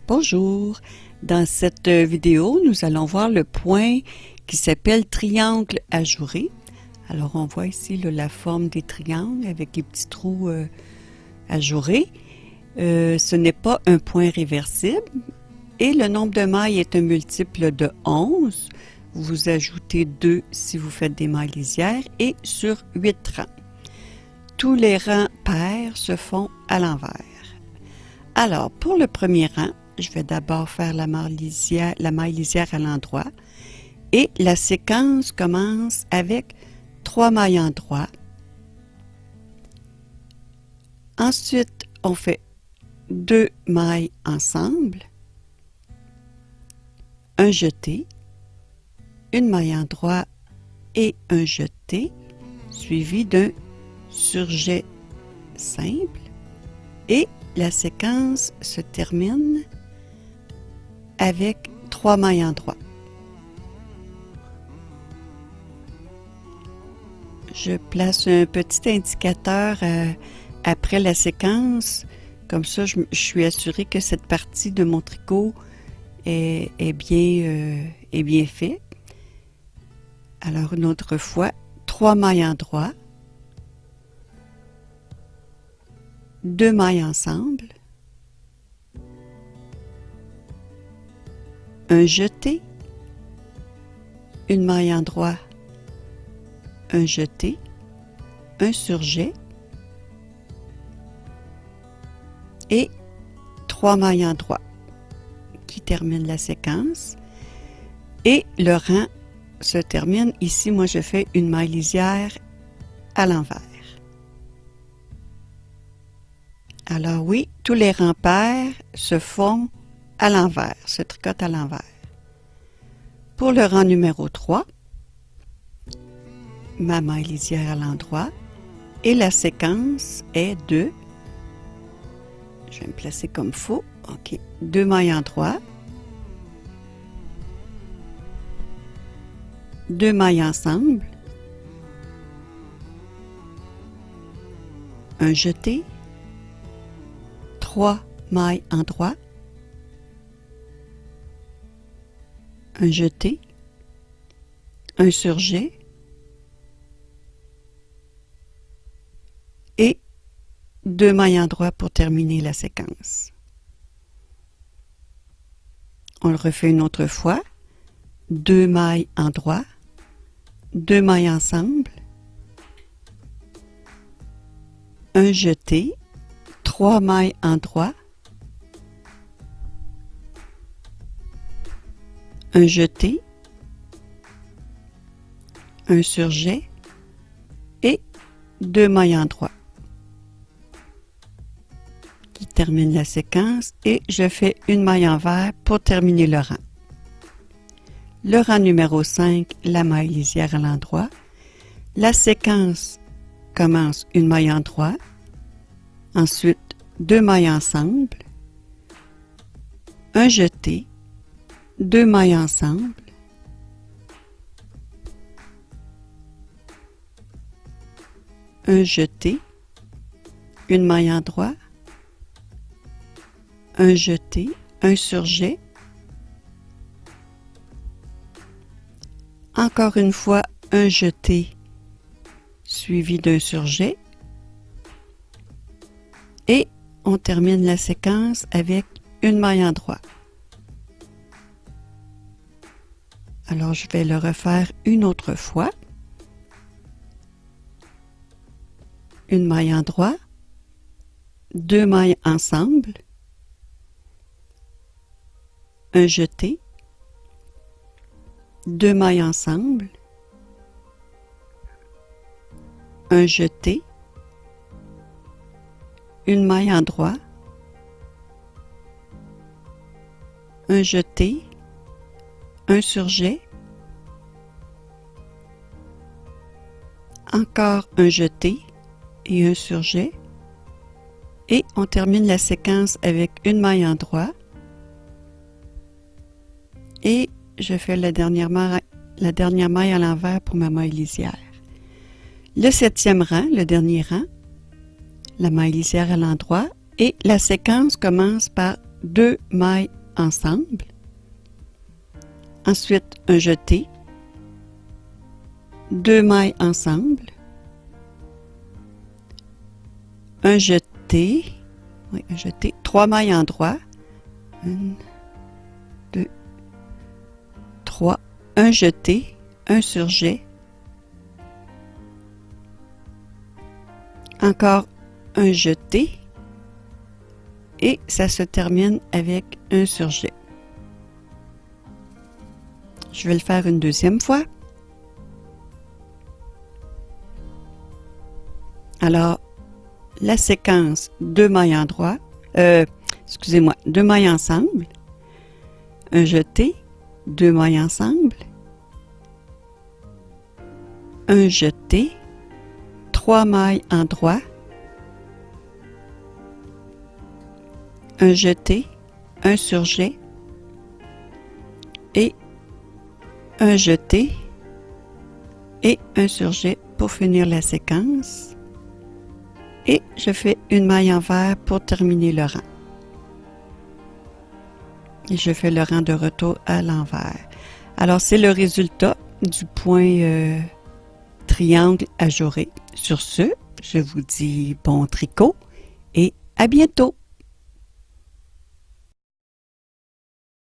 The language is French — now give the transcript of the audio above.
Bonjour, dans cette vidéo, nous allons voir le point qui s'appelle triangle ajouré. Alors on voit ici la forme des triangles avec les petits trous ajourés. Ce n'est pas un point réversible et le nombre de mailles est un multiple de 11. Vous ajoutez 2 si vous faites des mailles lisières et sur 8 rangs. Tous les rangs pairs se font à l'envers. Alors, pour le premier rang, je vais d'abord faire la maille lisière à l'endroit et la séquence commence avec 3 mailles endroit. Ensuite, on fait 2 mailles ensemble, un jeté, une maille endroit et un jeté, suivi d'un surjet simple et la séquence se termine avec 3 mailles endroit. Je place un petit indicateur après la séquence, comme ça je suis assurée que cette partie de mon tricot est bien faite. Alors une autre fois, 3 mailles endroit, 2 mailles ensemble, un jeté, une maille endroit, un jeté, un surjet et 3 mailles endroit qui terminent la séquence et le rang se termine ici. Moi je fais une maille lisière à l'envers. Alors oui, tous les rangs pairs se font à l'envers, se tricotent à l'envers. Pour le rang numéro 3, ma maille lisière à l'endroit et la séquence est de, je vais me placer comme il faut, ok, 2 mailles endroit, 2 mailles ensemble, un jeté, 3 mailles endroit, un jeté, un surjet et 2 mailles endroit pour terminer la séquence. On le refait une autre fois, 2 mailles endroit, 2 mailles ensemble, un jeté, 3 mailles endroit, un jeté, un surjet et 2 mailles endroit qui termine la séquence et je fais une maille envers pour terminer le rang. Le rang numéro 5, la maille lisière à l'endroit. La séquence commence une maille endroit, ensuite 2 mailles ensemble, un jeté, 2 mailles ensemble, un jeté, une maille endroit, un jeté, un surjet, encore une fois un jeté suivi d'un surjet et on termine la séquence avec une maille endroit. Alors je vais le refaire une autre fois. Une maille endroit, 2 mailles ensemble, un jeté, 2 mailles ensemble, un jeté, une maille endroit, un jeté, un surjet, encore un jeté et un surjet et on termine la séquence avec une maille endroit et je fais la dernière maille à l'envers pour ma maille lisière. Le 7e rang, le dernier rang, la maille lisière à l'endroit et la séquence commence par 2 mailles ensemble, ensuite un jeté, 2 mailles ensemble, un jeté, 3 mailles en droit, 1, 2, 3, un jeté, un surjet, encore un jeté, et ça se termine avec un surjet. Je vais le faire une deuxième fois. Alors, la séquence 2 mailles en droit, excusez-moi, 2 mailles ensemble, un jeté, 2 mailles ensemble, un jeté, 3 mailles en droit, un jeté, un surjet et un jeté et un surjet pour finir la séquence. Et je fais une maille envers pour terminer le rang. Et je fais le rang de retour à l'envers. Alors, c'est le résultat du point triangle ajouré. Sur ce, je vous dis bon tricot et à bientôt!